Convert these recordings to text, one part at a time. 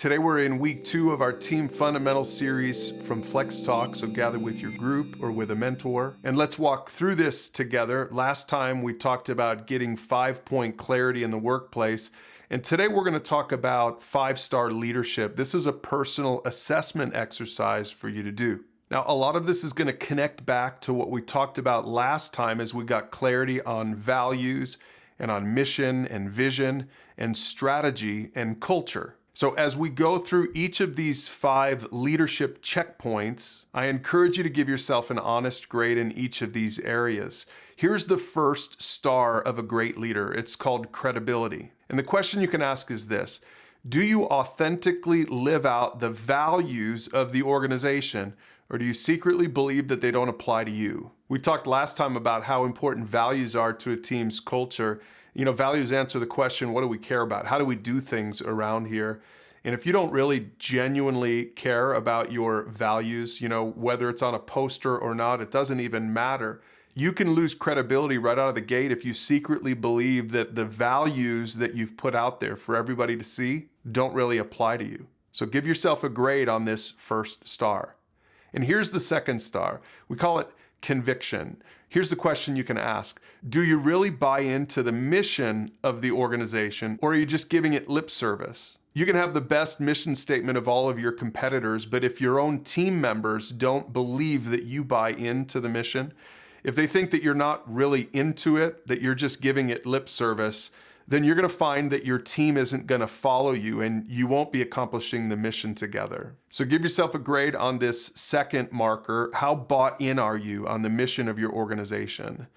Today we're in week 2 of our Team Fundamentals series from FLEXTALK, so gather with your group or with a mentor, and let's walk through this together. Last time we talked about getting 5-point clarity in the workplace, and today we're going to talk about 5-star leadership. This is a personal assessment exercise for you to do. Now, a lot of this is going to connect back to what we talked about last time as we got clarity on values and on mission and vision and strategy and culture. So as we go through each of these 5 leadership checkpoints, I encourage you to give yourself an honest grade in each of these areas. Here's the first star of a great leader. It's called credibility. And the question you can ask is this: do you authentically live out the values of the organization, or do you secretly believe that they don't apply to you? We talked last time about how important values are to a team's culture. You know, values answer the question, what do we care about? How do we do things around here? And if you don't really genuinely care about your values, you know, whether it's on a poster or not, it doesn't even matter. You can lose credibility right out of the gate if you secretly believe that the values that you've put out there for everybody to see don't really apply to you. So give yourself a grade on this first star. And here's the second star. We call it conviction. Here's the question you can ask: do you really buy into the mission of the organization, or are you just giving it lip service? You can have the best mission statement of all of your competitors, but if your own team members don't believe that you buy into the mission, if they think that you're not really into it, that you're just giving it lip service, then you're going to find that your team isn't going to follow you and you won't be accomplishing the mission together. So give yourself a grade on this second marker. How bought in are you on the mission of your organization?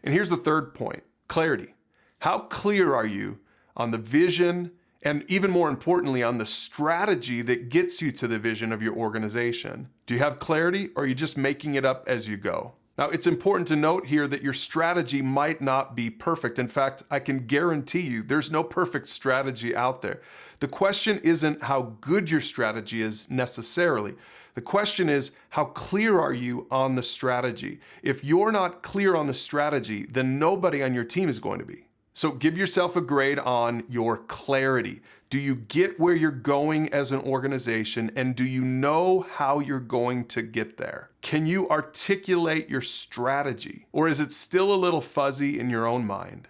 And here's the third point: clarity. How clear are you on the vision and, even more importantly, on the strategy that gets you to the vision of your organization? Do you have clarity, or are you just making it up as you go? Now, it's important to note here that your strategy might not be perfect. In fact, I can guarantee you there's no perfect strategy out there. The question isn't how good your strategy is necessarily. The question is, how clear are you on the strategy? If you're not clear on the strategy, then nobody on your team is going to be. So give yourself a grade on your clarity. Do you get where you're going as an organization, and do you know how you're going to get there? Can you articulate your strategy, or is it still a little fuzzy in your own mind?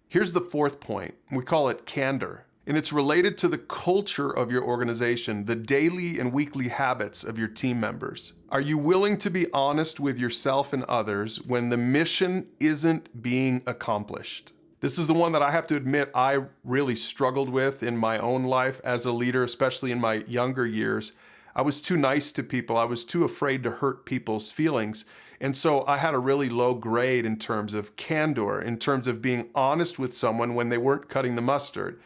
Here's the fourth point. We call it candor, and it's related to the culture of your organization, the daily and weekly habits of your team members. Are you willing to be honest with yourself and others when the mission isn't being accomplished? This is the one that I have to admit I really struggled with in my own life as a leader, especially in my younger years. I was too nice to people. I was too afraid to hurt people's feelings. And so I had a really low grade in terms of candor, in terms of being honest with someone when they weren't cutting the mustard.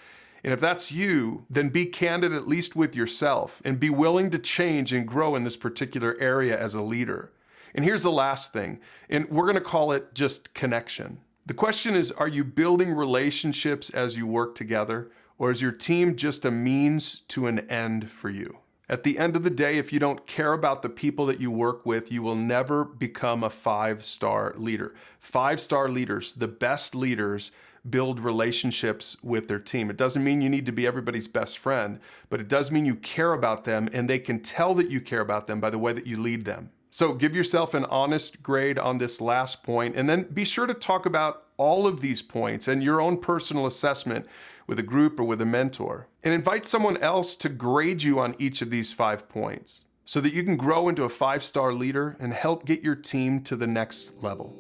And if that's you, then be candid at least with yourself and be willing to change and grow in this particular area as a leader. And here's the last thing, and we're going to call it just connection. The question is, are you building relationships as you work together, or is your team just a means to an end for you? At the end of the day, if you don't care about the people that you work with, you will never become a 5-star leader. 5-star leaders, the best leaders, build relationships with their team. It doesn't mean you need to be everybody's best friend, but it does mean you care about them, and they can tell that you care about them by the way that you lead them. So give yourself an honest grade on this last point, and then be sure to talk about all of these points and your own personal assessment with a group or with a mentor. And invite someone else to grade you on each of these 5 points so that you can grow into a 5-star leader and help get your team to the next level.